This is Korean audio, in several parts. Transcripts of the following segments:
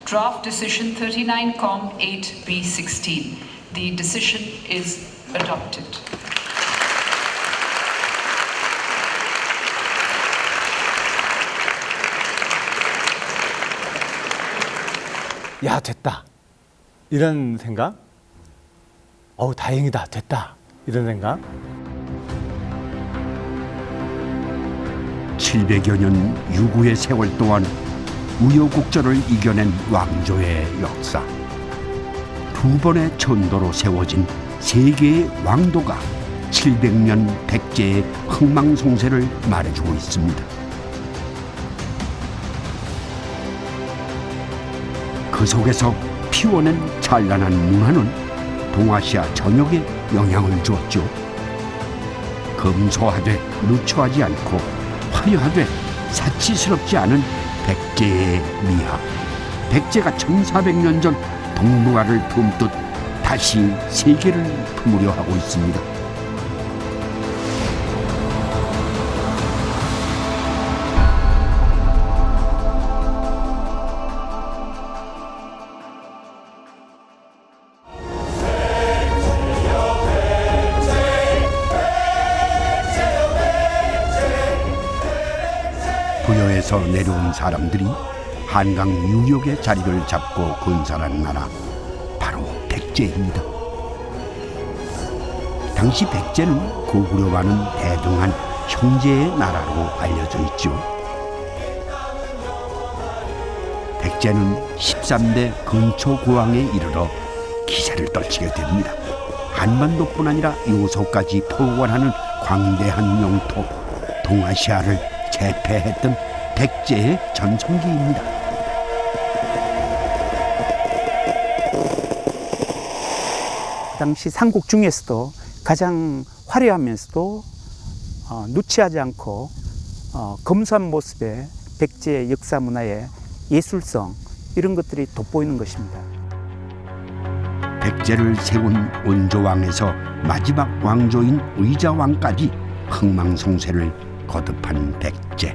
Draft Decision 39Com 8B16. The decision is adopted. 야, 됐다. 이런 생각? 다행이다. 됐다. 이런 생각? 700여 년 유구의 세월 동안 우여곡절을 이겨낸 왕조의 역사. 두 번의 천도로 세워진 세 개의 왕도가 700년 백제의 흥망성쇠를 말해주고 있습니다. 그 속에서 피워낸 찬란한 문화는 동아시아 전역에 영향을 주었죠. 검소하되 누추하지 않고 화려하되 사치스럽지 않은 백제의 미학. 백제가 1400년 전 동북아를 품듯 다시 세계를 품으려 하고 있습니다. 부여에서 내려온 사람들이 한강 유역의 자리를 잡고 건설한 나라, 바로 백제입니다. 당시 백제는 고구려와는 대등한 형제의 나라로 알려져 있죠. 백제는 13대 근초고왕에 이르러 기세를 떨치게 됩니다. 한반도뿐 아니라 요소까지 포괄하는 광대한 영토, 동아시아를 제패했던 백제의 전성기입니다. 당시 삼국 중에서도 가장 화려하면서도 누치하지 않고 검소한 모습의 백제의 역사 문화의 예술성, 이런 것들이 돋보이는 것입니다. 백제를 세운 원조왕에서 마지막 왕조인 의자왕까지 흥망성쇠를 거듭한 백제.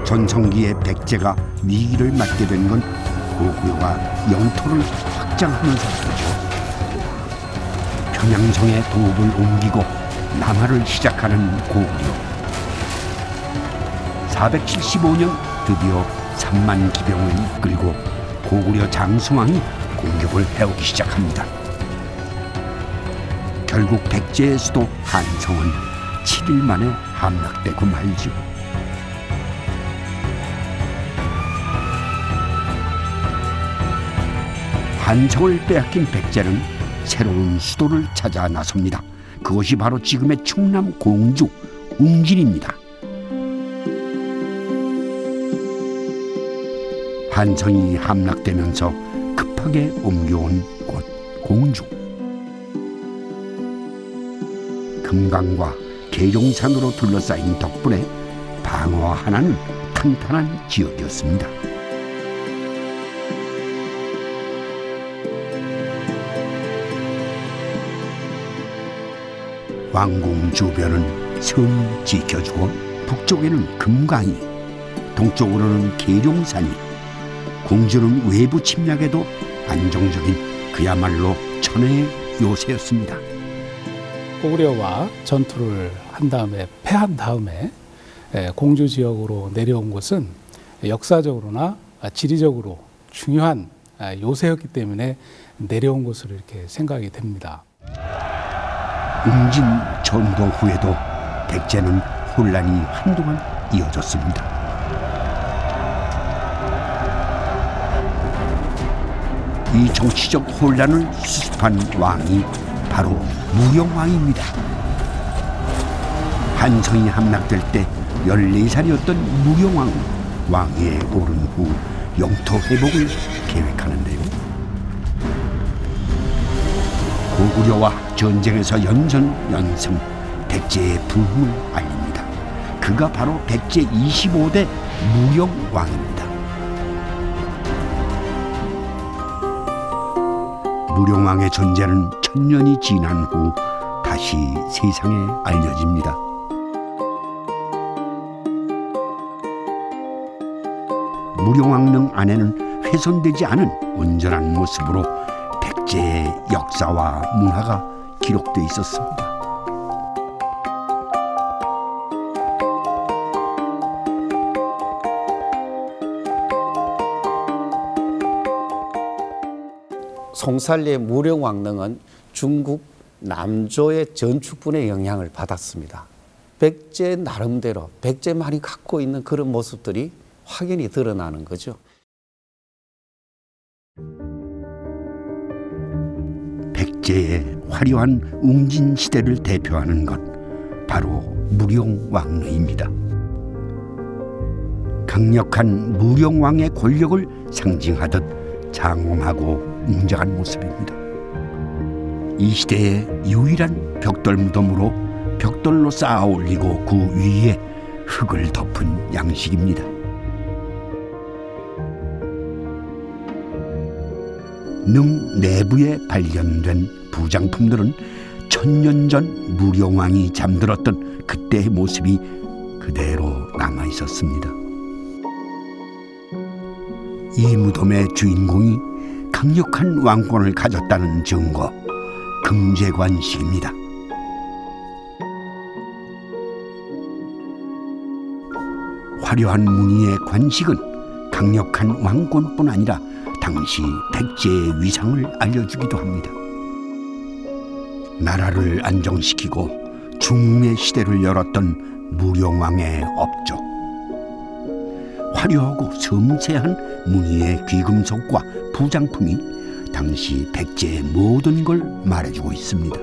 전성기의 백제가 위기를 맞게 된 건 고구려가 영토를 확장하면서부터죠. 평양성에 도읍을 옮기고 남하를 시작하는 고구려. 475년 드디어 3만 기병을 이끌고 고구려 장수왕이 공격을 해오기 시작합니다. 결국 백제의 수도 한성은 7일 만에 함락되고 말죠. 한성을 빼앗긴 백제는 새로운 수도를 찾아 나섭니다. 그것이 바로 지금의 충남 공주 웅진입니다. 한성이 함락되면서 급하게 옮겨온 곳 공주. 금강과 계룡산으로 둘러싸인 덕분에 방어 하나는 탄탄한 지역이었습니다. 왕궁 주변은 섬이 지켜주고 북쪽에는 금강이, 동쪽으로는 계룡산이, 공주는 외부 침략에도 안정적인 그야말로 천혜의 요새였습니다. 고구려와 전투를 한 다음에 패한 다음에 공주 지역으로 내려온 곳은 역사적으로나 지리적으로 중요한 요새였기 때문에 내려온 곳으로 이렇게 생각이 됩니다. 웅진 전도 후에도 백제는 혼란이 한동안 이어졌습니다. 이 정치적 혼란을 수습한 왕이 바로 무영왕입니다. 한성이 함락될 때 14살이었던 무영왕은 왕위에 오른 후 영토 회복을 계획하는데요. 고구려와 전쟁에서 연전연승, 백제의 부흥을 알립니다. 그가 바로 백제 25대 무영왕입니다. 무령왕의 존재는 1000년이 지난 후 다시 세상에 알려집니다. 무령왕릉 안에는 훼손되지 않은 온전한 모습으로 백제의 역사와 문화가 기록돼 있었습니다. 송살리의 무령왕릉은 중국 남조의 전축분의 영향을 받았습니다. 백제 나름대로 백제만이 갖고 있는 그런 모습들이 확연히 드러나는 거죠. 백제의 화려한 웅진 시대를 대표하는 것 바로 무령왕릉입니다. 강력한 무령왕의 권력을 상징하듯 장엄하고 웅장한 모습입니다. 이 시대의 유일한 벽돌 무덤으로 벽돌로 쌓아 올리고 그 위에 흙을 덮은 양식입니다. 능 내부에 발견된 부장품들은 천년 전 무령왕이 잠들었던 그때의 모습이 그대로 남아 있었습니다. 이 무덤의 주인공이 강력한 왕권을 가졌다는 증거, 금제관식입니다. 화려한 무늬의 관식은 강력한 왕권뿐 아니라 당시 백제의 위상을 알려주기도 합니다. 나라를 안정시키고 중흥의 시대를 열었던 무령왕의 업적. 화려하고 섬세한 무늬의 귀금속과 부장품이 당시 백제의 모든 걸 말해주고 있습니다.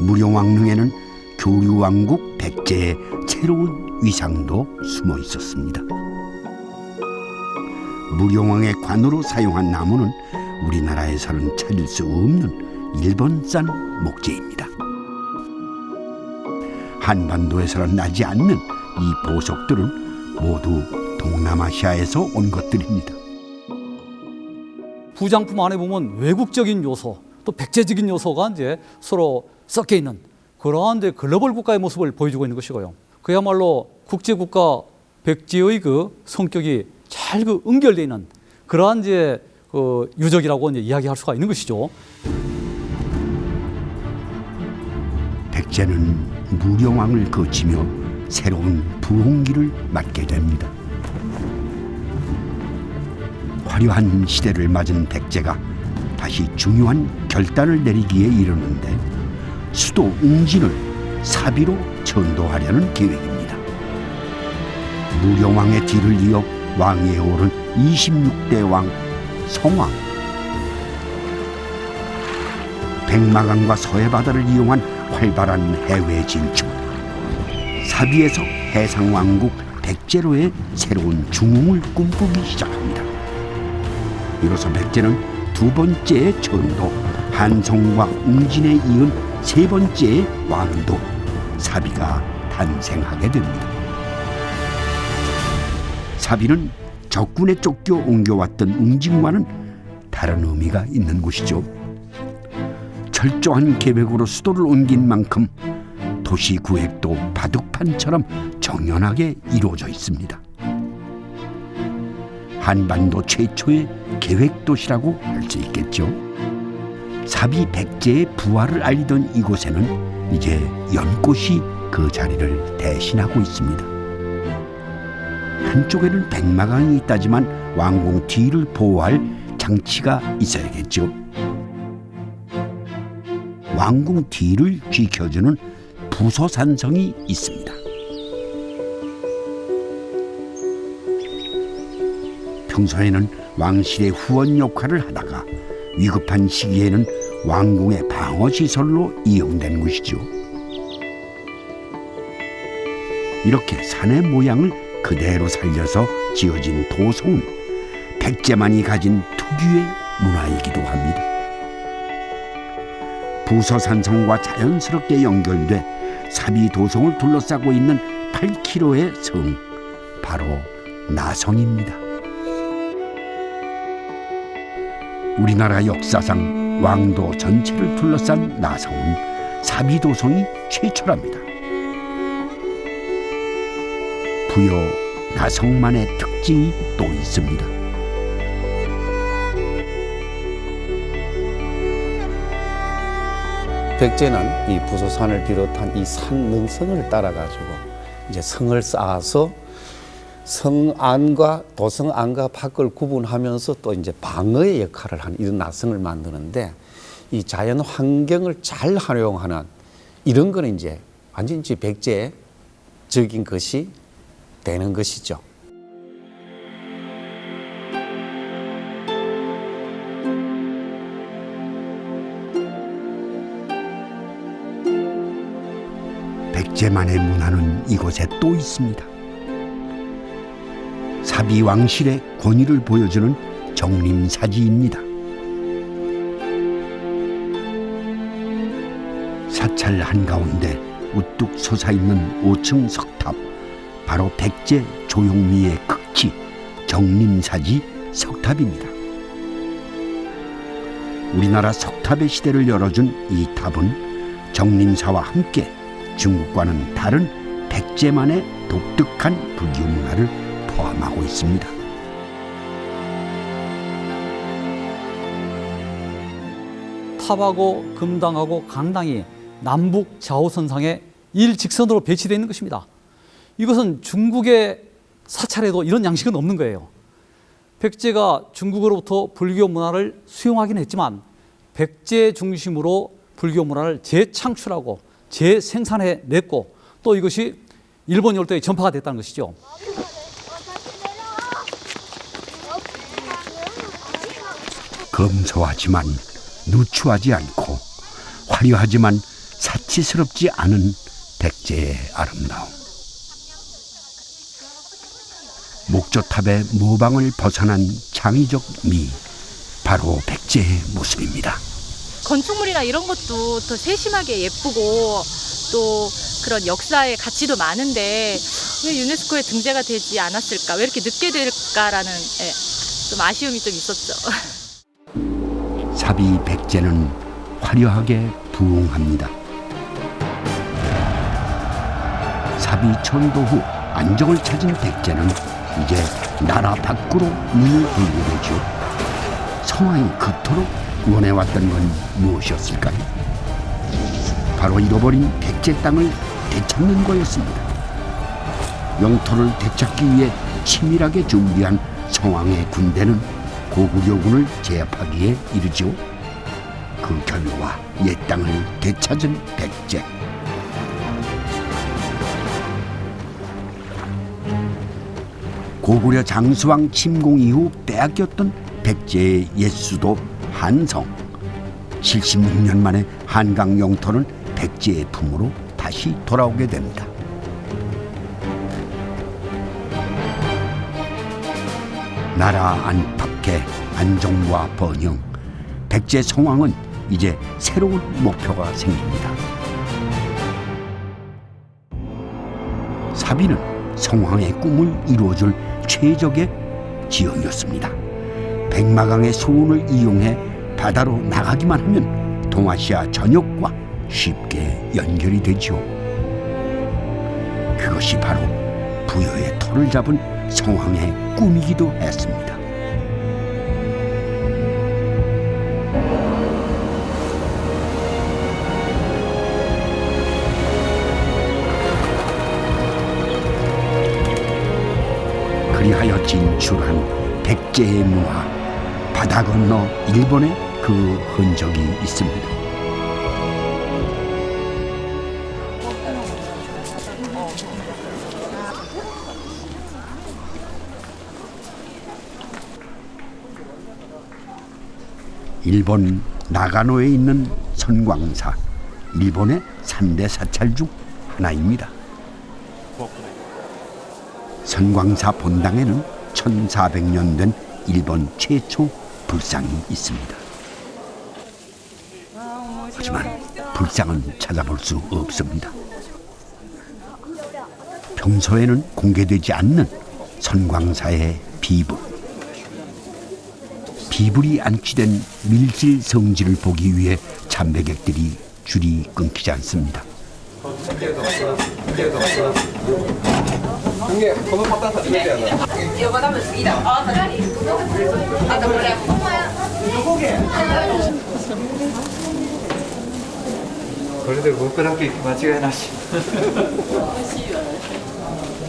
무령왕릉에는 교류왕국 백제의 새로운 위상도 숨어 있었습니다. 무령왕의 관으로 사용한 나무는 우리나라에서는 찾을 수 없는 일본산 목재입니다. 한반도에서는 나지 않는 이 보석들은 모두 동남아시아에서 온 것들입니다. 부장품 안에 보면 외국적인 요소, 또 백제적인 요소가 이제 서로 섞여 있는 그러한 이제 글로벌 국가의 모습을 보여주고 있는 것이고요. 그야말로 국제국가 백제의 그 성격이 잘 그 연결되어 있는 그러한 이제 그 유적이라고 이제 이야기할 수가 있는 것이죠. 백제는 무령왕을 거치며 새로운 부흥기를 맞게 됩니다. 화려한 시대를 맞은 백제가 다시 중요한 결단을 내리기에 이르는데 수도 웅진을 사비로 전도하려는 계획입니다. 무령왕의 뒤를 이어 왕위에 오른 26대 왕 성왕. 백마강과 서해바다를 이용한 활발한 해외 진출. 사비에서 해상왕국 백제로의 새로운 중흥을 꿈꾸기 시작합니다. 이로써 백제는 두 번째의 전도, 한성과 웅진에 이은 세 번째의 왕도, 사비가 탄생하게 됩니다. 사비는 적군에 쫓겨 옮겨왔던 웅진과는 다른 의미가 있는 곳이죠. 철저한 계획으로 수도를 옮긴 만큼 도시 구획도 바둑판처럼 정연하게 이루어져 있습니다. 한반도 최초의 계획도시라고 할 수 있겠죠. 사비 백제의 부활을 알리던 이곳에는 이제 연꽃이 그 자리를 대신하고 있습니다. 한쪽에는 백마강이 있다지만 왕궁 뒤를 보호할 장치가 있어야겠죠. 왕궁 뒤를 지켜주는 부소산성이 있습니다. 평소에는 왕실의 후원 역할을 하다가 위급한 시기에는 왕궁의 방어시설로 이용된 곳이죠. 이렇게 산의 모양을 그대로 살려서 지어진 도성은 백제만이 가진 특유의 문화이기도 합니다. 부서산성과 자연스럽게 연결돼 사비 도성을 둘러싸고 있는 8km의 성, 바로 나성입니다. 우리나라 역사상 왕도 전체를 둘러싼 나성은 사비도성이 최초랍니다. 부여 나성만의 특징이 또 있습니다. 백제는 이 부소산을 비롯한 이 산 능성을 따라가지고 이제 성을 쌓아서 성 안과 도성 안과 밖을 구분하면서 또 이제 방어의 역할을 하는 이런 나성을 만드는데, 이 자연 환경을 잘 활용하는 이런 거는 이제 완전히 백제적인 것이 되는 것이죠. 백제만의 문화는 이곳에 또 있습니다. 사비왕실의 권위를 보여주는 정림사지입니다. 사찰 한가운데 우뚝 솟아있는 5층 석탑, 바로 백제 조용미의 극치 정림사지 석탑입니다. 우리나라 석탑의 시대를 열어준 이 탑은 정림사와 함께 중국과는 다른 백제만의 독특한 불교 문화를 포함하고 있습니다. 탑하고 금당하고 강당이 남북 좌우선상에 일직선으로 배치되어 있는 것입니다. 이것은 중국의 사찰에도 이런 양식은 없는 거예요. 백제가 중국으로부터 불교 문화를 수용하긴 했지만 백제 중심으로 불교 문화를 재창출하고 재생산해냈고, 또 이것이 일본 열도에 전파가 됐다는 것이죠. 검소하지만 누추하지 않고 화려하지만 사치스럽지 않은 백제의 아름다움. 목조탑의 모방을 벗어난 창의적 미, 바로 백제의 모습입니다. 건축물이나 이런 것도 더 세심하게 예쁘고 또 그런 역사의 가치도 많은데 왜 유네스코에 등재가 되지 않았을까, 왜 이렇게 늦게 될까라는 좀 아쉬움이 좀 있었죠. 사비 백제는 화려하게 부흥합니다. 사비 천도 후 안정을 찾은 백제는 이제 나라 밖으로 눈을 돌리게 되죠. 성왕이 그토록 원해왔던 건 무엇이었을까요? 바로 잃어버린 백제 땅을 되찾는 거였습니다. 영토를 되찾기 위해 치밀하게 준비한 성왕의 군대는 고구려군을 제압하기에 이르죠. 그 결과 옛 땅을 되찾은 백제. 고구려 장수왕 침공 이후 빼앗겼던 백제의 옛 수도 한성. 76년 만에 한강 영토는 백제의 품으로 다시 돌아오게 됩니다. 나라 안팎의 안정과 번영, 백제 성왕은 이제 새로운 목표가 생깁니다. 사비는 성왕의 꿈을 이루어줄 최적의 지형이었습니다. 백마강의 수온을 이용해 바다로 나가기만 하면 동아시아 전역과 쉽게 연결이 되죠. 그것이 바로 부여의 터를 잡은 성왕의 꿈이기도 했습니다. 그리하여 진출한 백제의 문화, 바다 건너 일본의 그 흔적이 있습니다. 일본 나가노에 있는 선광사, 일본의 3대 사찰 중 하나입니다. 선광사 본당에는 1400년 된 일본 최초 불상이 있습니다. 하지만 불상은 찾아볼 수 없습니다. 평소에는 공개되지 않는 선광사의 비불. 비불이 안치된 밀실 성지를 보기 위해 참배객들이 줄이 끊기지 않습니다.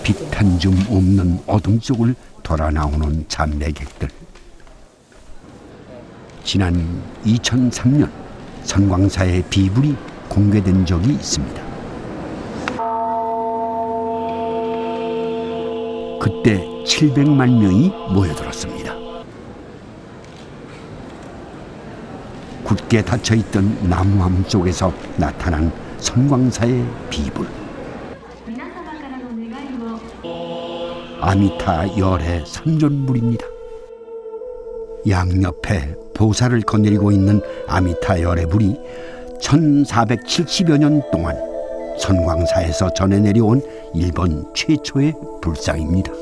빛 한 줌 없는 어둠 속을 돌아 나오는 참배객들. 지난 2003년 선광사의 비불이 공개된 적이 있습니다. 그때 700만 명이 모여들었습니다. 굳게 닫혀있던 나무함 속에서 나타난 선광사의 비불. 아미타 열의 선전물입니다. 양옆에 보살을 거느리고 있는 아미타 열의 불이 1470여 년 동안 선광사에서 전해 내려온 일본 최초의 불상입니다.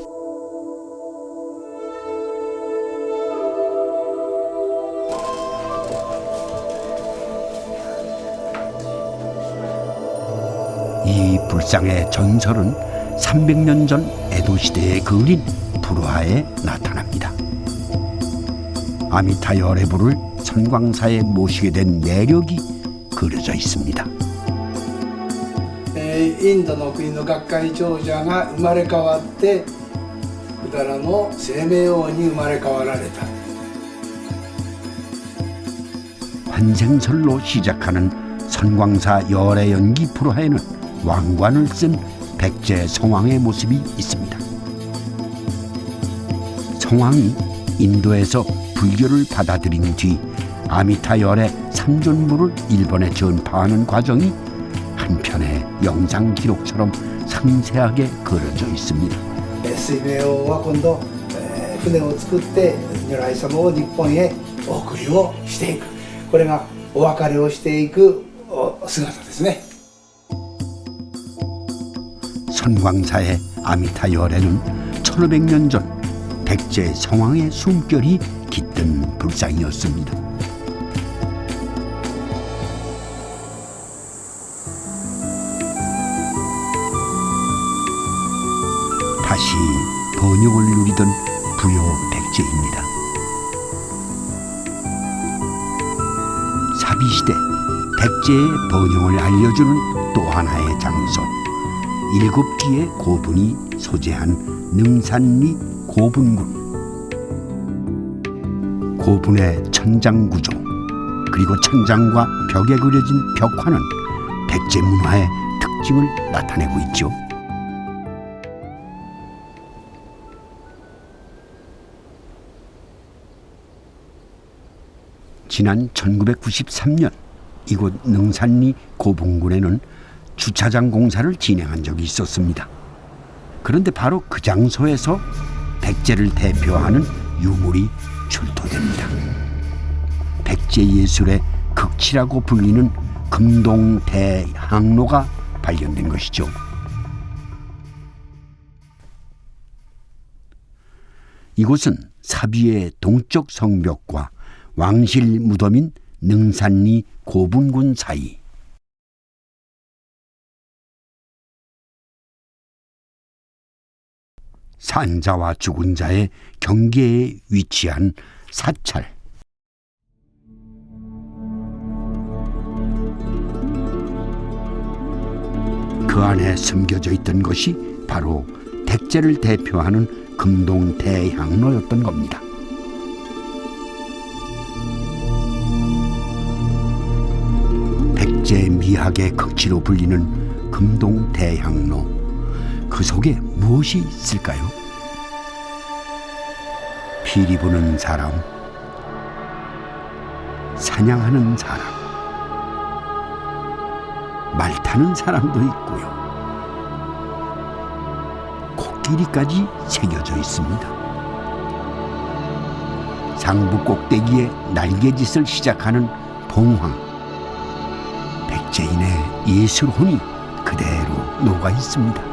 이 불상의 전설은 300년 전 에도 시대에 그을린 불화에 나타납니다. 아미타 열의 불을 선광사에 모시게 된 내력이 그려져 있습니다. インドの国の学会長者が生まれ変わって百済の生命王に生まれ変わられた。 환생설로 시작하는 선광사 열의 연기 불화에는 왕관을 쓴 백제 성왕의 모습이 있습니다. 성왕이 인도에서 불교를 받아들인 뒤 아미타 열의 삼존부를 일본에 전파하는 과정이 한편의 영상 기록처럼 상세하게 그려져 있습니다. 水明王は今度、船を作って如来様を日本へお送りをしていく。これがお別れをしていく姿ですね。 선광사의 아미타 열에는 1500년 전 백제 성왕의 숨결이 깃든 불상이었습니다. 다시 번영을 누리던 부요 백제입니다. 사비시대 백제의 번영을 알려주는 또 하나의 장소. 7기의 고분이 소재한 능산리 고분군. 고분의 천장 구조 그리고 천장과 벽에 그려진 벽화는 백제 문화의 특징을 나타내고 있죠. 지난 1993년 이곳 능산리 고분군에는 주차장 공사를 진행한 적이 있었습니다. 그런데 바로 그 장소에서 백제를 대표하는 유물이 출토됩니다. 백제 예술의 극치라고 불리는 금동 대항로가 발견된 것이죠. 이곳은 사비의 동쪽 성벽과 왕실 무덤인 능산리 고분군 사이. 산자와 죽은 자의 경계에 위치한 사찰. 그 안에 숨겨져 있던 것이 바로 백제를 대표하는 금동 대향로였던 겁니다. 백제 미학의 극치로 불리는 금동 대향로. 그 속에 무엇이 있을까요? 피리 부는 사람, 사냥하는 사람, 말 타는 사람도 있고요. 코끼리까지 새겨져 있습니다. 상부 꼭대기에 날개짓을 시작하는 봉황. 백제인의 예술혼이 그대로 녹아 있습니다.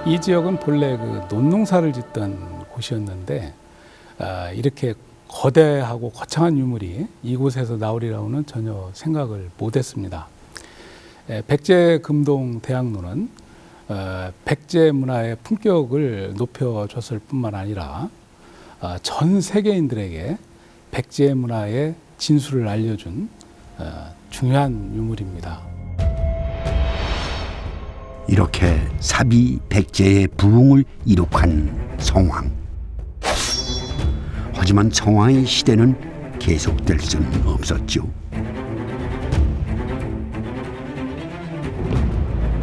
이 지역은 본래 그 논농사를 짓던 곳이었는데 이렇게 거대하고 거창한 유물이 이곳에서 나오리라고는 전혀 생각을 못했습니다. 백제 금동 대학로는 백제 문화의 품격을 높여줬을 뿐만 아니라 전 세계인들에게 백제 문화의 진수를 알려준 중요한 유물입니다. 이렇게 사비 백제의 부흥을 이룩한 성황. 하지만 성황의 시대는 계속될 수는 없었죠.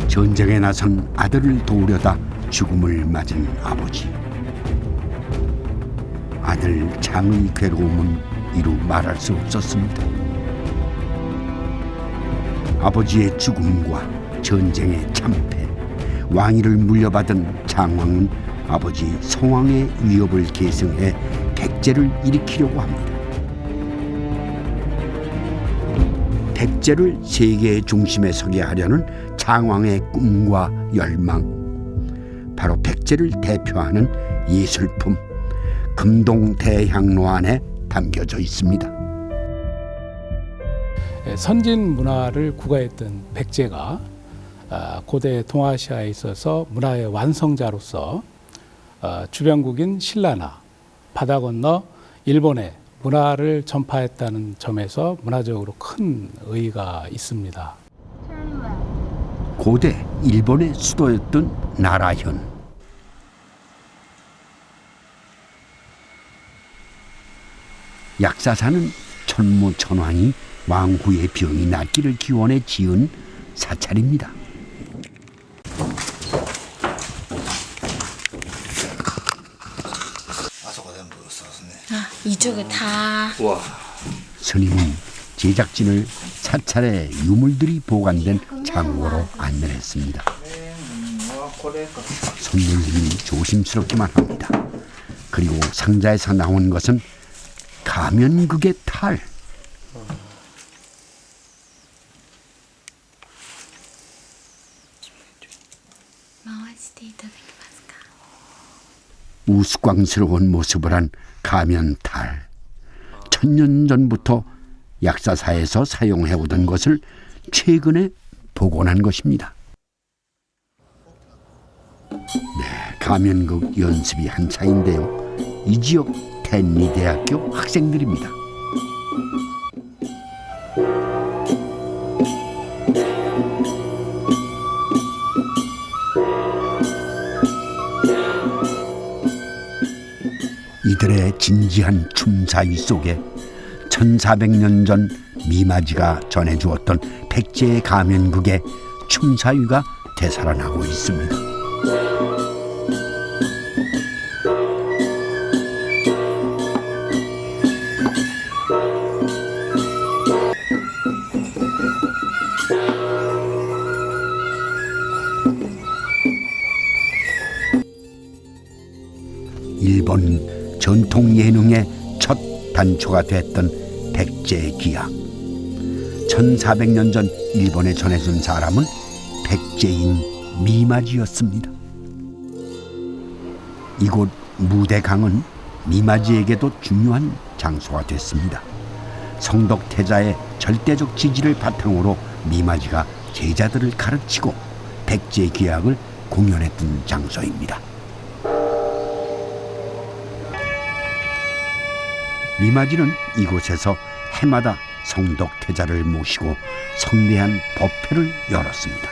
전쟁에 나선 아들을 도우려다 죽음을 맞은 아버지. 아들 장의 괴로움은 이루 말할 수 없었습니다. 아버지의 죽음과 전쟁의 참패, 왕위를 물려받은 장왕은 아버지 성왕의 위협을 계승해 백제를 일으키려고 합니다. 백제를 세계의 중심에 서게 하려는 장왕의 꿈과 열망, 바로 백제를 대표하는 예술품 금동대향로 안에 담겨져 있습니다. 선진 문화를 구가했던 백제가 고대 동아시아에 있어서 문화의 완성자로서 주변국인 신라나 바다 건너 일본에 문화를 전파했다는 점에서 문화적으로 큰 의의가 있습니다. 고대 일본의 수도였던 나라현. 약사사는 천무천왕이 왕후의 병이 낫기를 기원해 지은 사찰입니다. 이쪽에 다. 스님은 제작진을 사찰의 유물들이 보관된 창고로 안내를 했습니다. 손님들이 조심스럽기만 합니다. 그리고 상자에서 나온 것은 가면극의 탈. 우스꽝스러운 모습을 한 가면탈. 1000년 전부터 약사사에서 사용해오던 것을 최근에 복원한 것입니다. 네, 가면극 연습이 한창인데요. 이 지역 텐리대학교 학생들입니다. 이들의 진지한 춤사위 속에 1400년 전 미마지가 전해주었던 백제의 가면극의 춤사위가 되살아나고 있습니다. 일본 전통 예능의 첫 단초가 됐던 백제의 기약. 1400년 전 일본에 전해준 사람은 백제인 미마지였습니다. 이곳 무대강은 미마지에게도 중요한 장소가 됐습니다. 성덕태자의 절대적 지지를 바탕으로 미마지가 제자들을 가르치고 백제의 기약을 공연했던 장소입니다. 미마지는 이곳에서 해마다 성덕태자를 모시고 성대한 법회를 열었습니다.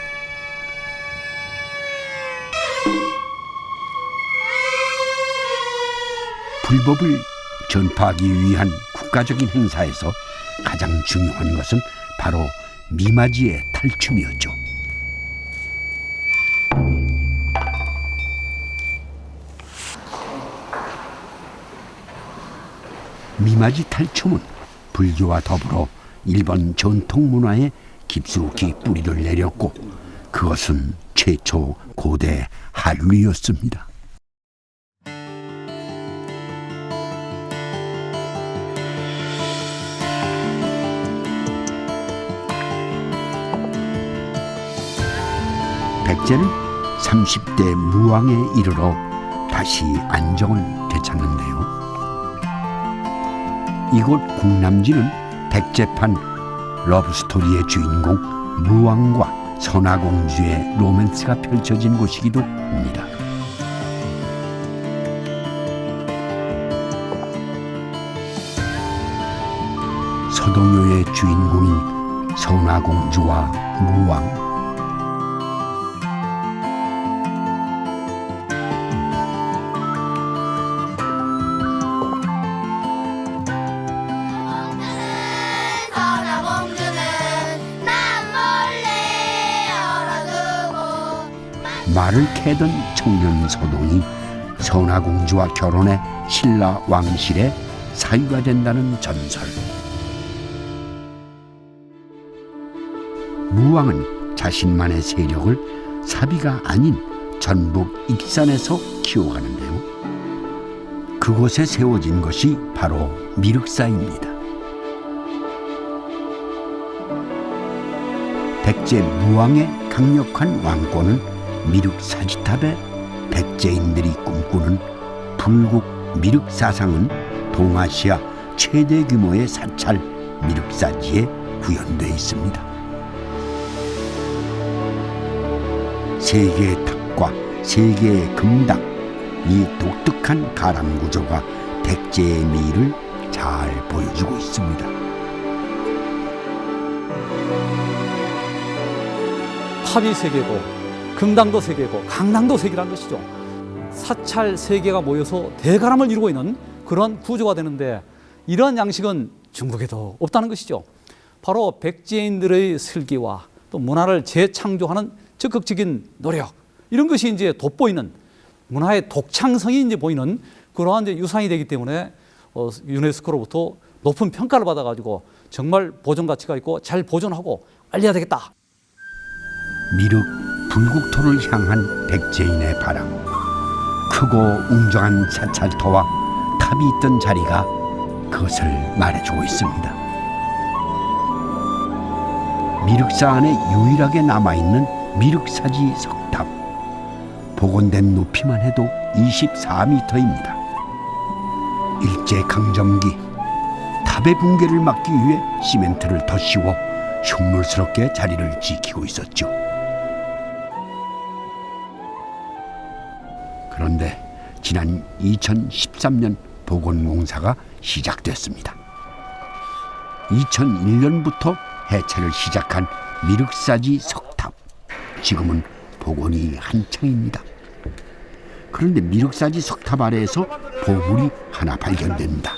불법을 전파하기 위한 국가적인 행사에서 가장 중요한 것은 바로 미마지의 탈춤이었죠. 미마지 탈춤은 불교와 더불어 일본 전통 문화에 깊숙이 뿌리를 내렸고 그것은 최초 고대 한류였습니다. 백제는 30대 무왕에 이르러 다시 안정을 되찾는데요. 이곳 국남지는 백제판 러브스토리의 주인공 무왕과 선화공주의 로맨스가 펼쳐진 곳이기도 합니다. 서동요의 주인공인 선화공주와 무왕. 말을 캐던 청년 서동이 선화공주와 결혼해 신라 왕실의 사위가 된다는 전설. 무왕은 자신만의 세력을 사비가 아닌 전북 익산에서 키워가는데요. 그곳에 세워진 것이 바로 미륵사입니다. 백제 무왕의 강력한 왕권은 미륵사지탑에 백제인들이 꿈꾸는 불국 미륵사상은 동아시아 최대 규모의 사찰 미륵사지에 구현되어 있습니다. 세 개의 탑과 세 개의 금당, 이 독특한 가람 구조가 백제의 미를 잘 보여주고 있습니다. 탑이 세 개고 금당도 세 개고 강당도 세 개라는 것이죠. 사찰 세 개가 모여서 대가람을 이루고 있는 그런 구조가 되는데, 이러한 양식은 중국에도 없다는 것이죠. 바로 백제인들의 슬기와 또 문화를 재창조하는 적극적인 노력, 이런 것이 이제 돋보이는 문화의 독창성이 이제 보이는 그러한 이제 유산이 되기 때문에 유네스코로부터 높은 평가를 받아가지고 정말 보존 가치가 있고 잘 보존하고 알려야 되겠다. 미륵 불국토를 향한 백제인의 바람, 크고 웅장한 사찰터와 탑이 있던 자리가 그것을 말해주고 있습니다. 미륵사 안에 유일하게 남아있는 미륵사지 석탑, 복원된 높이만 해도 24m입니다. 일제강점기 탑의 붕괴를 막기 위해 시멘트를 더 씌워 흉물스럽게 자리를 지키고 있었죠. 그런데 지난 2013년 복원공사가 시작됐습니다. 2001년부터 해체를 시작한 미륵사지 석탑, 지금은 복원이 한창입니다. 그런데 미륵사지 석탑 아래에서 보물이 하나 발견됩니다.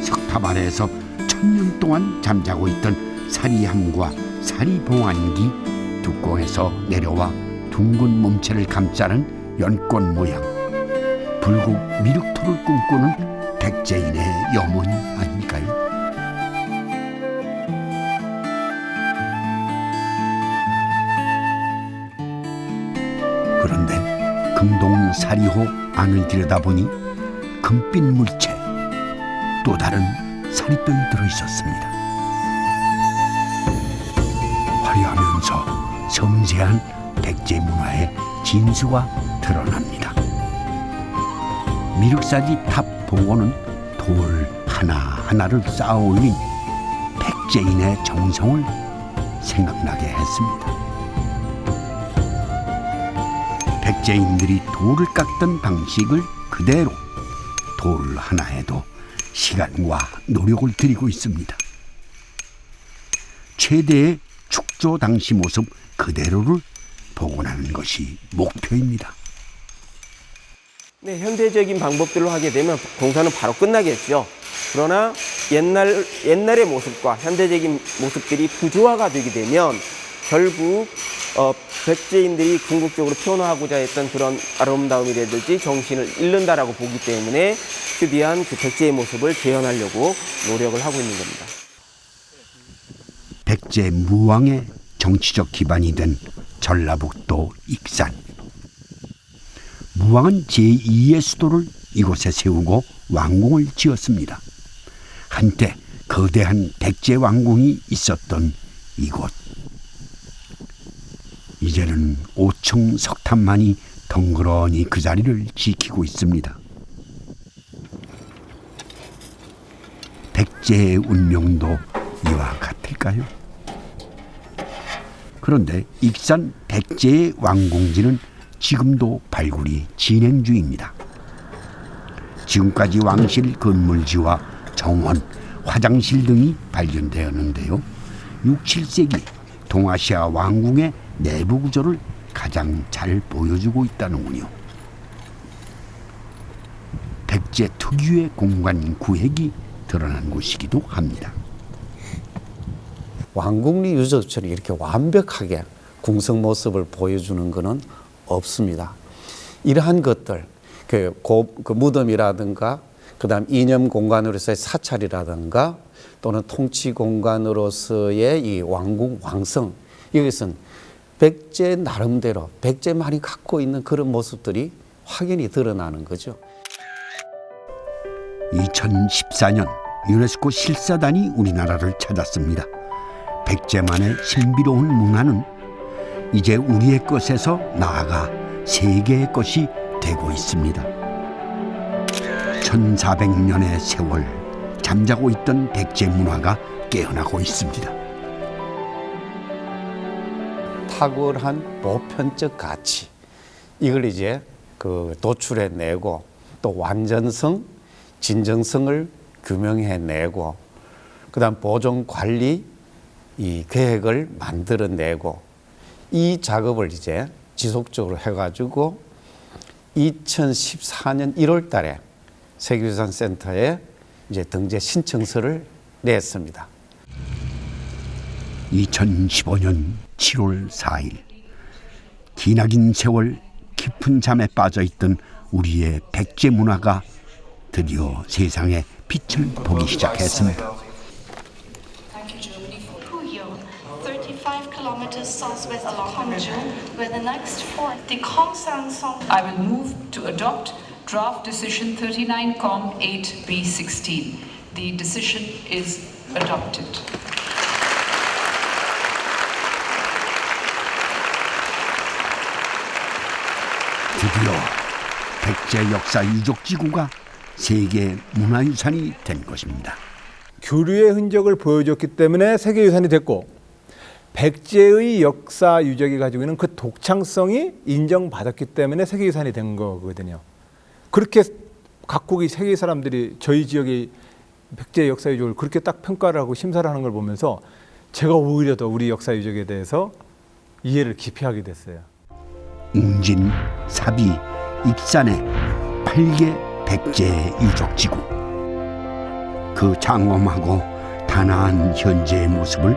석탑 아래에서 1000년 동안 잠자고 있던 사리함과 사리봉안기, 뚜껑에서 내려와 둥근 몸체를 감싸는 연꽃 모양, 불국 미륵토를 꿈꾸는 백제인의 염원 아닐까요? 그런데 금동 사리호 안을 들여다보니 금빛 물체, 또 다른 사리병이 들어있었습니다. 화려하면서 섬세한 백제 문화의 진수가 드러납니다. 미륵사지 탑 복원은 돌 하나하나를 쌓아 올린 백제인의 정성을 생각나게 했습니다. 백제인들이 돌을 깎던 방식을 그대로 돌 하나에도 시간과 노력을 들이고 있습니다. 최대의 축조 당시 모습 그대로를 복원하는 것이 목표입니다. 네, 현대적인 방법들로 하게 되면 공사는 바로 끝나겠죠. 그러나 옛날의 모습과 현대적인 모습들이 부조화가 되게 되면 결국 백제인들이 궁극적으로 표현하고자 했던 그런 아름다움이라든지 정신을 잃는다라고 보기 때문에 최대한 그 백제의 모습을 재현하려고 노력을 하고 있는 겁니다. 백제 무왕의 정치적 기반이 된 전라북도 익산. 무왕은 제2의 수도를 이곳에 세우고 왕궁을 지었습니다. 한때 거대한 백제 왕궁이 있었던 이곳. 이제는 5층 석탑만이 덩그러니 그 자리를 지키고 있습니다. 백제의 운명도 이와 같을까요? 그런데 익산 백제의 왕궁지는 지금도 발굴이 진행 중입니다. 지금까지 왕실 건물지와 정원, 화장실 등이 발견되었는데요. 6, 7세기 동아시아 왕궁의 내부 구조를 가장 잘 보여주고 있다는군요. 백제 특유의 공간 구획이 드러난 곳이기도 합니다. 왕궁리 유적처럼 이렇게 완벽하게 궁성 모습을 보여주는 것은 없습니다. 이러한 것들, 그 무덤이라든가, 그다음 이념 공간으로서의 사찰이라든가, 또는 통치 공간으로서의 이 왕궁 왕성, 이것은 백제 나름대로 백제만이 갖고 있는 그런 모습들이 확연히 드러나는 거죠. 2014년 유네스코 실사단이 우리나라를 찾았습니다. 백제만의 신비로운 문화는 이제 우리의 것에서 나아가 세계의 것이 되고 있습니다. 1400년의 세월 잠자고 있던 백제 문화가 깨어나고 있습니다. 탁월한 보편적 가치, 이걸 이제 도출해내고 또 완전성, 진정성을 규명해내고, 그다음 보존 관리 이 계획을 만들어내고, 이 작업을 이제 지속적으로 해가지고 2014년 1월달에 세계유산센터에 이제 등재 신청서를 냈습니다. 2015년 7월 4일 기나긴 세월 깊은 잠에 빠져있던 우리의 백제 문화가 드디어 세상에 빛을 보기 시작했습니다. 35 kilometers southwest of Gwangju, where the next fort, the Khongsang Song. I will move to adopt draft decision 39.8B16. The decision is adopted. 드디어 백제 역사 유적 지구가 세계 문화유산이 된 것입니다. 교류의 흔적을 보여줬기 때문에 세계유산이 됐고, 백제의 역사 유적이 가지고 있는 그 독창성이 인정받았기 때문에 세계유산이 된 거거든요. 그렇게 각국의 세계 사람들이 저희 지역의 백제 역사 유적을 그렇게 딱 평가를 하고 심사를 하는 걸 보면서 제가 오히려 더 우리 역사 유적에 대해서 이해를 깊이 하게 됐어요. 웅진, 사비, 익산의 8개 백제 유적지구. 그 장엄하고 단아한 현재의 모습을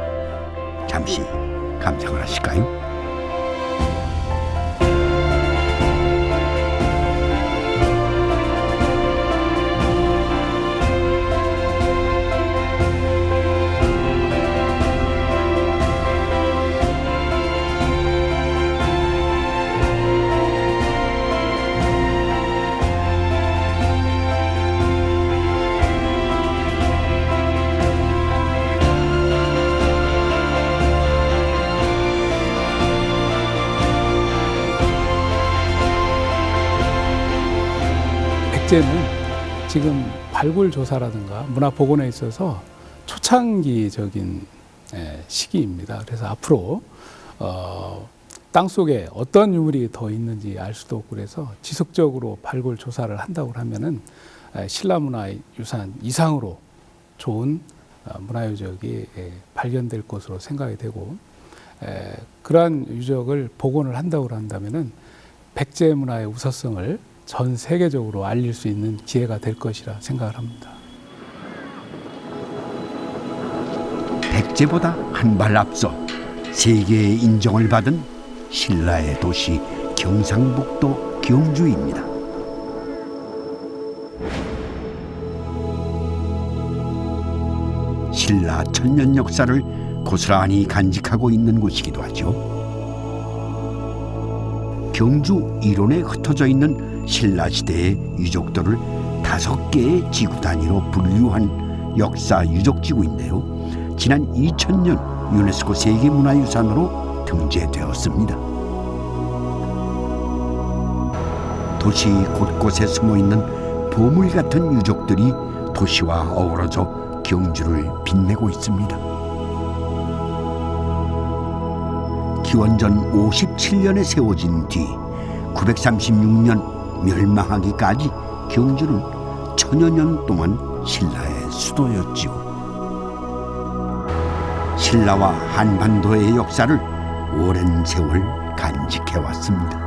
잠시 감상을 하실까요? 백제는 지금 발굴 조사라든가 문화 복원에 있어서 초창기적인 시기입니다. 그래서 앞으로 땅 속에 어떤 유물이 더 있는지 알 수도 없고, 그래서 지속적으로 발굴 조사를 한다고 하면은 신라문화유산 이상으로 좋은 문화유적이 발견될 것으로 생각이 되고, 그러한 유적을 복원을 한다고 한다면은 백제 문화의 우수성을 전 세계적으로 알릴 수 있는 기회가 될 것이라 생각을 합니다. 백제보다 한 발 앞서 세계의 인정을 받은 신라의 도시 경상북도 경주입니다. 신라 천년 역사를 고스란히 간직하고 있는 곳이기도 하죠. 경주 일원에 흩어져 있는 신라시대의 유적들을 5개의 지구 단위로 분류한 역사 유적지구인데요. 지난 2000년 유네스코 세계문화유산으로 등재되었습니다. 도시 곳곳에 숨어있는 보물 같은 유적들이 도시와 어우러져 경주를 빛내고 있습니다. 기원전 57년에 세워진 뒤 936년 멸망하기까지 경주는 천여 년 동안 신라의 수도였지요. 신라와 한반도의 역사를 오랜 세월 간직해왔습니다.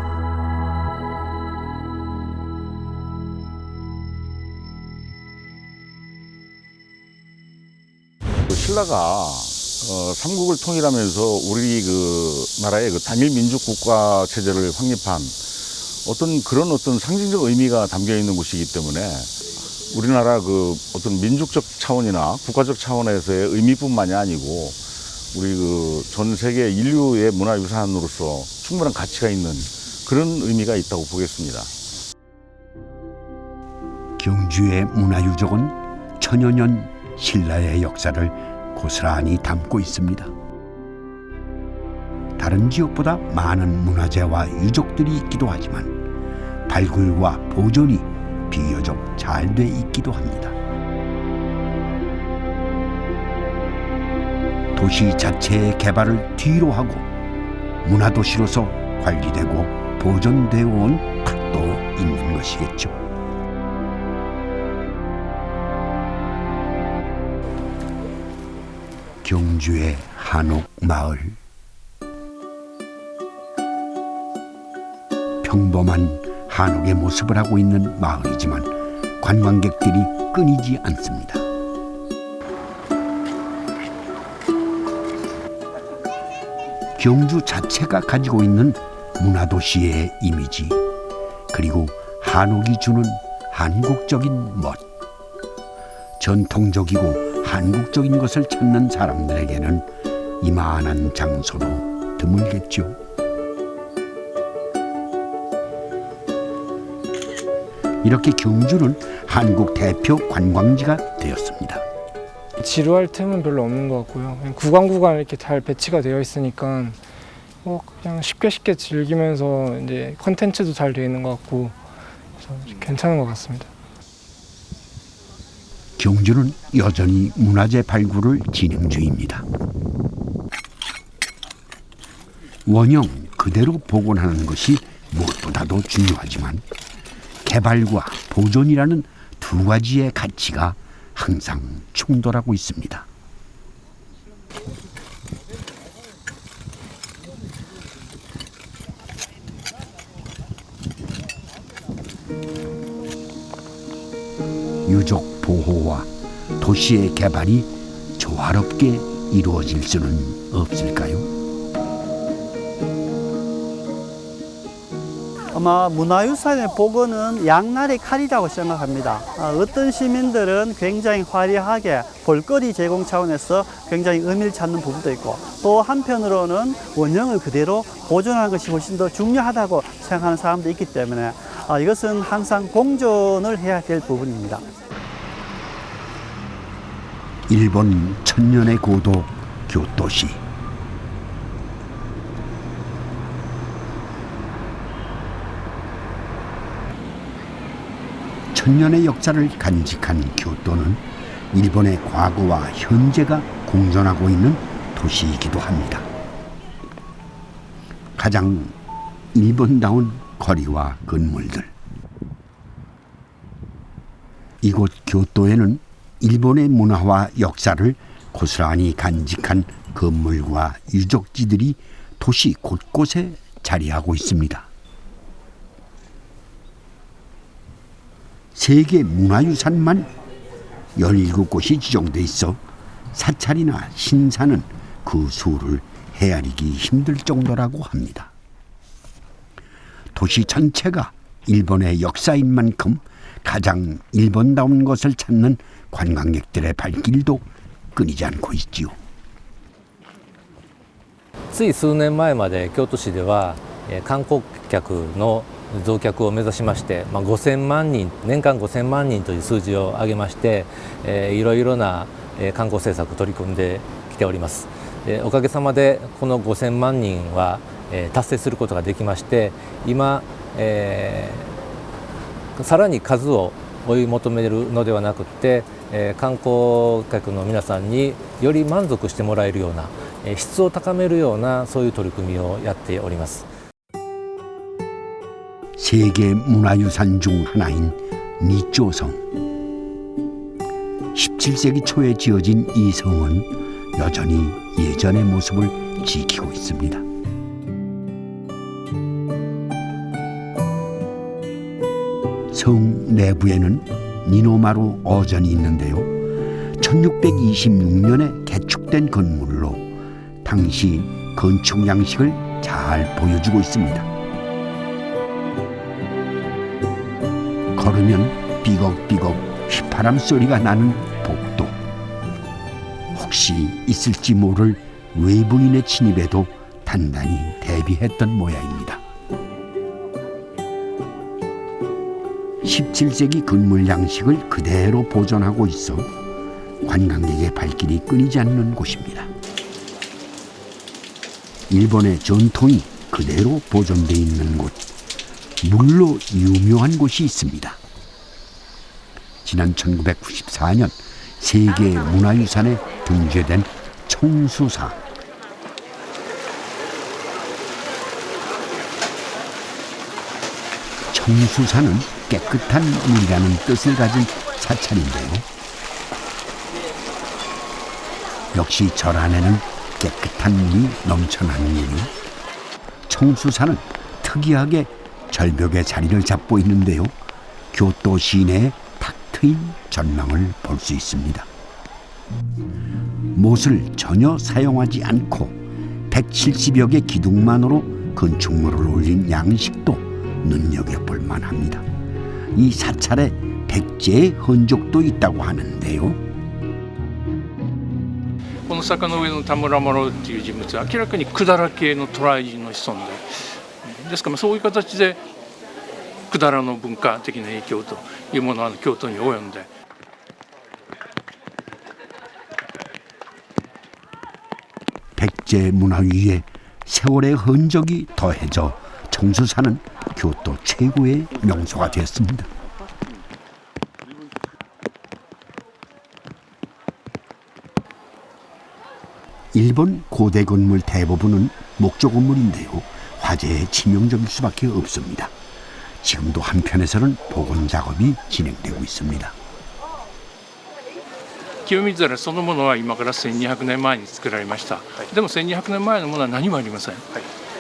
신라가 삼국을 통일하면서 우리 그 나라의 그 단일 민족 국가 체제를 확립한 어떤 상징적 의미가 담겨 있는 곳이기 때문에 우리나라 그 어떤 민족적 차원이나 국가적 차원에서의 의미뿐만이 아니고 우리 그 전 세계 인류의 문화유산으로서 충분한 가치가 있는 그런 의미가 있다고 보겠습니다. 경주의 문화유적은 천여 년 신라의 역사를 고스란히 담고 있습니다. 다른 지역보다 많은 문화재와 유적들이 있기도 하지만 발굴과 보존이 비교적 잘 돼 있기도 합니다. 도시 자체의 개발을 뒤로 하고 문화도시로서 관리되고 보존되어 온 탓도 있는 것이겠죠. 경주의 한옥마을. 평범한 한옥의 모습을 하고 있는 마을이지만 관광객들이 끊이지 않습니다. 경주 자체가 가지고 있는 문화도시의 이미지, 그리고 한옥이 주는 한국적인 멋. 전통적이고 한국적인 것을 찾는 사람들에게는 이만한 장소도 드물겠죠. 이렇게 경주는 한국 대표 관광지가 되었습니다. 지루할 틈은 별로 없는 것 같고요. 그냥 구간 이렇게 잘 배치가 되어 있으니까 그냥 쉽게 즐기면서 이제 컨텐츠도 잘 되어 있는 것 같고 그래서 괜찮은 것 같습니다. 경주는 여전히 문화재 발굴을 진행 중입니다. 원형 그대로 복원하는 것이 무엇보다도 중요하지만 개발과 보존이라는 두 가지의 가치가 항상 충돌하고 있습니다. 유적 보호와 도시의 개발이 조화롭게 이루어질 수는 없을까요? 아마 문화유산의 복원은 양날의 칼이라고 생각합니다. 어떤 시민들은 굉장히 화려하게 볼거리 제공 차원에서 굉장히 의미를 찾는 부분도 있고, 또 한편으로는 원형을 그대로 보존하는 것이 훨씬 더 중요하다고 생각하는 사람도 있기 때문에 이것은 항상 공존을 해야 될 부분입니다. 일본 천년의 고도 교토시. 천년의 역사를 간직한 교토는 일본의 과거와 현재가 공존하고 있는 도시이기도 합니다. 가장 일본다운 거리와 건물들. 이곳 교토에는 일본의 문화와 역사를 고스란히 간직한 건물과 유적지들이 도시 곳곳에 자리하고 있습니다. 세계 문화유산만 17곳이 지정돼 있어 사찰이나 신사는 그 수를 헤아리기 힘들 정도라고 합니다. 도시 전체가 일본의 역사인 만큼 가장 일본다운 것을 찾는 관광객들의 발길도 끊이지 않고 있지요. つい数年前まで京都市では観光客の増客を目指しまして、5000万人年間5000万人という数字を挙げまして、いろいろな観光政策を取り組んできております。おかげさまでこの5000万人は達成することができまして、今、さらに数を追い求めるのではなくて、観光客の皆さんにより満足してもらえるような、質を高めるようなそういう取り組みをやっております。 세계 문화유산 중 하나인 니쪼성. 17세기 초에 지어진 이 성은 여전히 예전의 모습을 지키고 있습니다. 성 내부에는 니노마루 어전이 있는데요. 1626년에 개축된 건물로 당시 건축 양식을 잘 보여주고 있습니다. 걸으면 삐걱삐걱 휘파람 소리가 나는 복도. 혹시 있을지 모를 외부인의 침입에도 단단히 대비했던 모양입니다. 17세기 건물 양식을 그대로 보존하고 있어 관광객의 발길이 끊이지 않는 곳입니다. 일본의 전통이 그대로 보존되어 있는 곳, 물로 유명한 곳이 있습니다. 지난 1994년 세계 문화유산에 등재된 청수사. 청수사는 깨끗한 물이라는 뜻을 가진 사찰인데요. 역시 절 안에는 깨끗한 물이 넘쳐나는군요. 청수사는 특이하게 절벽에 자리를 잡고 있는데요. 교토 시내에 탁 트인 전망을 볼 수 있습니다. 못을 전혀 사용하지 않고 170여 개 기둥만으로 건축물을 올린 양식도 눈여겨볼 만합니다. 이 사찰에 백제의 흔적도 있다고 하는데요. この坂の上の田村麻呂っていう人物は明らかに百済系の渡来人の子孫ですからそういう形で百済の文化的な影響というものは京都に及んで백제 문화 위에 세월의 흔적이 더해져 청수사는 교토 최고의 명소가 되었습니다. 일본 고대 건물 대부분은 목조 건물인데요. 화재에 치명적일 수밖에 없습니다. 지금도 한편에서는 복원 작업이 진행되고 있습니다. 清水寺そのものは今から1200年前に作られました。でも1200年前のものは何もありません。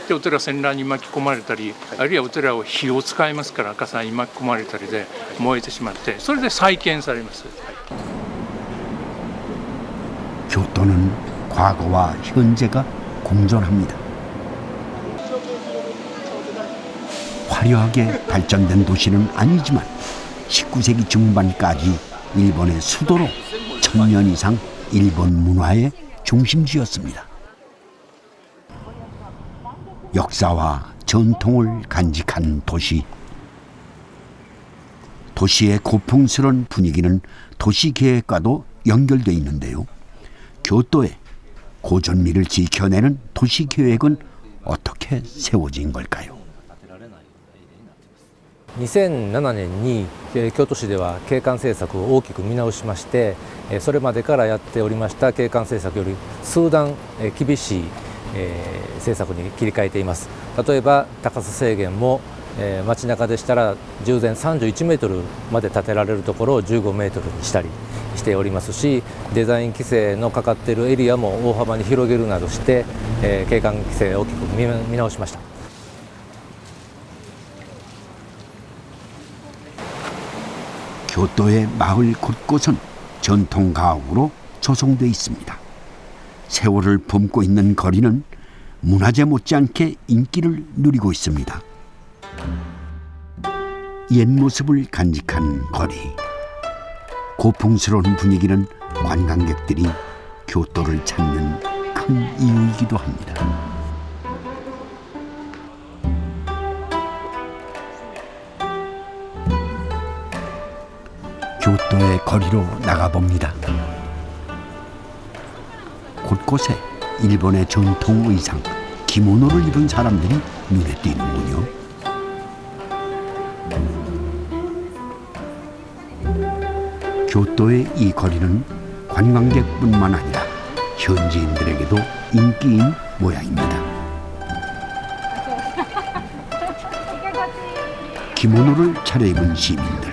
でお寺戦乱に巻き込まれたり、あるいはお寺を火を使いますから火災に巻き込まれたりで燃えてしまって、それで再建されます。 교토는 과거와 현재가 공존합니다. 화려하게 발전된 도시는 아니지만 19세기 중반까지 일본의 수도로 1000년 이상 일본 문화의 중심지였습니다. 역사와 전통을 간직한 도시. 도시의 고풍스러운 분위기는 도시계획과도 연결되어 있는데요. 교토의 고전미를 지켜내는 도시계획은 어떻게 세워진 걸까요? 2007年に京都市では景観政策を大きく見直しまして、それまでからやっておりました景観政策より数段厳しい政策に切り替えています。例えば高さ制限も街中でしたら従前31メートルまで建てられるところを15メートルにしたりしておりますし、デザイン規制のかかっているエリアも大幅に広げるなどして景観規制を大きく見直しました。 교토의 마을 곳곳은 전통 가옥으로 조성되어 있습니다. 세월을 품고 있는 거리는 문화재 못지않게 인기를 누리고 있습니다. 옛 모습을 간직한 거리. 고풍스러운 분위기는 관광객들이 교토를 찾는 큰 이유이기도 합니다. 교토의 거리로 나가봅니다. 곳곳에 일본의 전통 의상, 기모노를 입은 사람들이 눈에 띄는군요. 교토의 이 거리는 관광객뿐만 아니라 현지인들에게도 인기인 모양입니다. 기모노를 차려입은 시민들,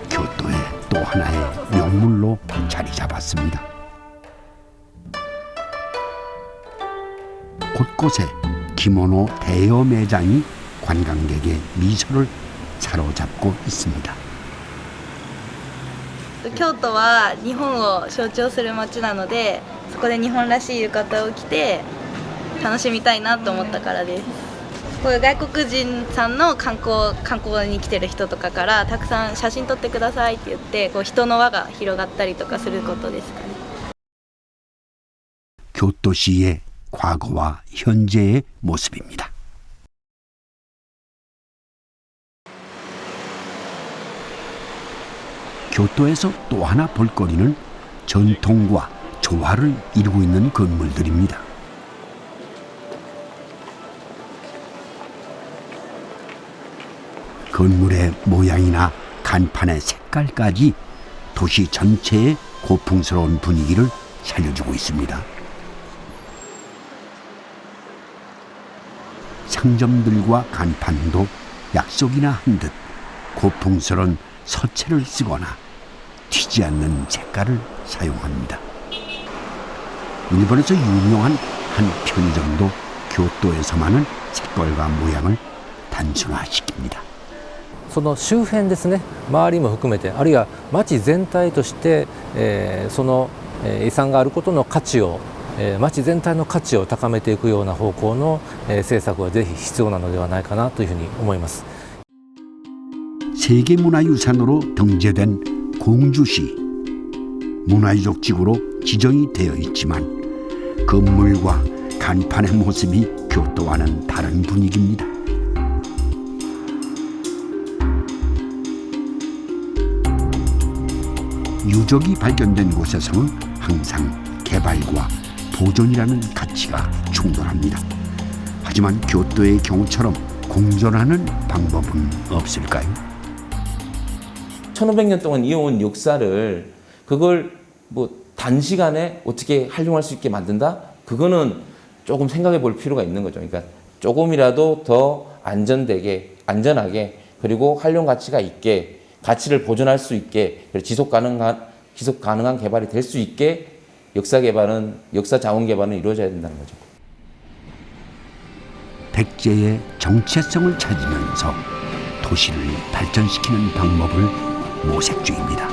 교토의 또 하나의 명물로 자리 잡았습니다. 곳곳에 기모노 대여 매장이 관광객의 미소를 사로잡고 있습니다. 京都は日本を象徴する街なので、そこで日本らしい浴衣を着て楽しみたいなと思ったからです。こういう外国人さんの観光に来てる人とかからたくさん写真撮ってくださいって言って、こう人の輪が広がったりとかすることですかね。 교토시의 과거와 현재의 모습입니다. 교토에서 또 하나 볼거리는 전통과 조화를 이루고 있는 건물들입니다. 건물의 모양이나 간판의 색깔까지 도시 전체의 고풍스러운 분위기를 살려주고 있습니다. 상점들과 간판도 약속이나 한 듯 고풍스러운 서체를 쓰거나 튀지 않는 색깔을 사용합니다. 일본에서 유명한 한 편의점도 교토에서만은 색깔과 모양을 단순화시킵니다. その周辺ですね、周りも含めて、あるいは町全体として、その遺産があることの価値を、町全体の価値を高めていくような方向の、政策はぜひ必要なのではないかなというふうに思います。 세계문화유산으로 등재된 공주시, 문화유적 지구로 지정이 되어 있지만 건물과 간판의 모습이 교토와는 다른 분위기입니다. 유적이 발견된 곳에서는 항상 개발과 보존이라는 가치가 충돌합니다. 하지만 교토의 경우처럼 공존하는 방법은 없을까요? 1500년 동안 이어온 역사를 그걸 뭐 단시간에 어떻게 활용할 수 있게 만든다? 그거는 조금 생각해 볼 필요가 있는 거죠. 그러니까 조금이라도 더 안전하게 그리고 활용 가치가 있게 가치를 보존할 수 있게 지속 가능한 개발이 될 수 있게 역사 자원 개발은 이루어져야 된다는 거죠. 백제의 정체성을 찾으면서 도시를 발전시키는 방법을 모색 중입니다.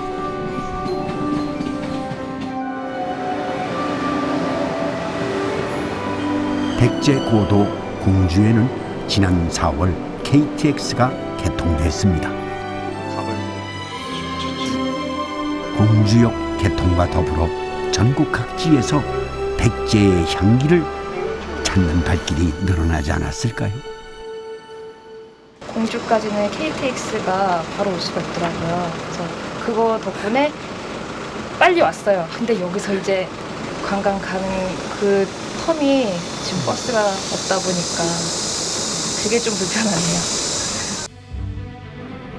백제 고도 공주에는 지난 4월 KTX가 개통됐습니다. 공주역 개통과 더불어 전국 각지에서 백제의 향기를 찾는 발길이 늘어나지 않았을까요? 공주까지는 KTX가 바로 올 수가 있더라고요. 그래서 그거 덕분에 빨리 왔어요. 근데 여기서 이제 관광 가는 그 텀이 지금 버스가 없다 보니까 그게 좀 불편하네요.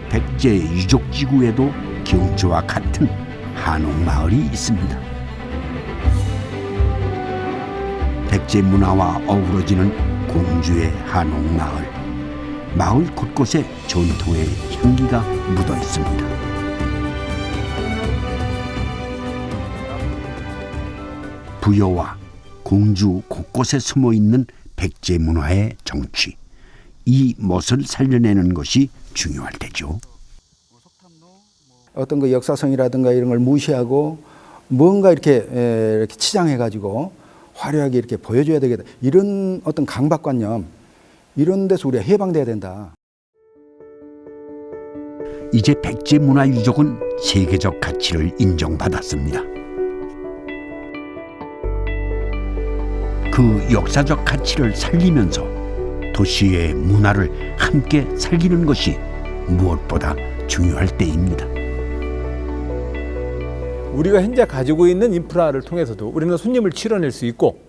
백제 유적지구에도 경주와 같은 한옥마을이 있습니다. 백제 문화와 어우러지는 공주의 한옥마을. 마을 곳곳에 전통의 향기가 묻어 있습니다. 부여와 공주 곳곳에 숨어 있는 백제 문화의 정취. 이 멋을 살려내는 것이 중요할 테죠. 어떤 그 역사성이라든가 이런 걸 무시하고 뭔가 이렇게 치장해가지고 화려하게 이렇게 보여줘야 되겠다. 이런 어떤 강박관념, 이런 데서 우리가 해방돼야 된다. 이제 백제 문화유적은 세계적 가치를 인정받았습니다. 그 역사적 가치를 살리면서 도시의 문화를 함께 살리는 것이 무엇보다 중요할 때입니다. 우리가 현재 가지고 있는 인프라를 통해서도 우리는 손님을 실어낼 수 있고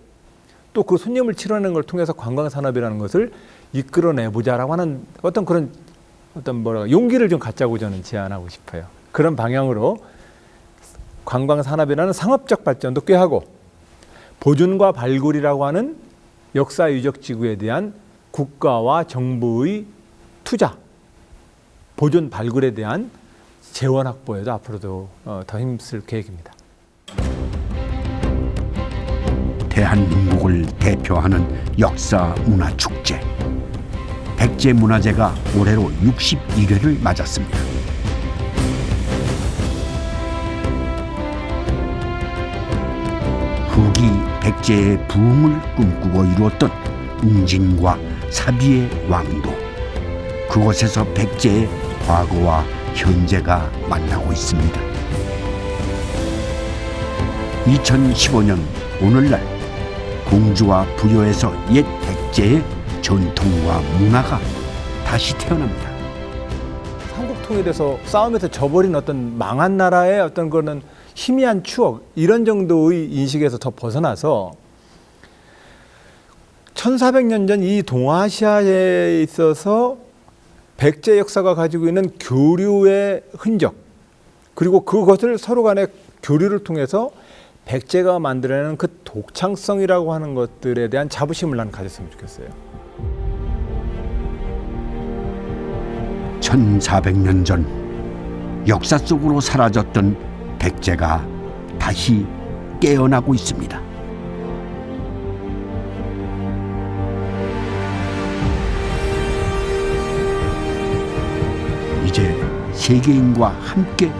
또 그 손님을 실어내는 걸 통해서 관광산업이라는 것을 이끌어내보자라고 하는 어떤 용기를 좀 갖자고 저는 제안하고 싶어요. 그런 방향으로 관광 산업이라는 상업적 발전도 꾀하고 보존과 발굴이라고 하는 역사 유적 지구에 대한 국가와 정부의 투자, 보존 발굴에 대한 재원 확보에도 앞으로도 더 힘쓸 계획입니다. 대한민국을 대표하는 역사 문화 축제 백제 문화제가 올해로 61회를 맞았습니다. 후기 백제의 부흥을 꿈꾸고 이루었던 웅진과 사비의 왕도, 그곳에서 백제의 과거와 현재가 만나고 있습니다. 2015년 오늘날 공주와 부여에서 옛 백제의 전통과 문화가 다시 태어납니다. 삼국 통일에서 싸움에서 져버린 어떤 망한 나라의 어떤 거는 희미한 추억, 이런 정도의 인식에서 더 벗어나서 1400년 전 이 동아시아에 있어서 백제 역사가 가지고 있는 교류의 흔적, 그리고 그것을 서로 간의 교류를 통해서 백제가 만들어내는 그 독창성이라고 하는 것들에 대한 자부심을 난 가졌으면 좋겠어요. 1400년 전 역사 속으로 사라졌던 백제가 다시 깨어나고 있습니다. 이제 세계인과 함께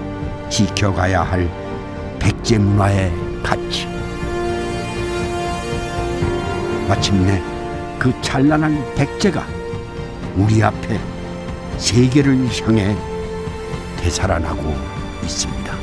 지켜가야 할 백제 문화의 가치. 마침내 그 찬란한 백제가 우리 앞에 세계를 향해 되살아나고 있습니다.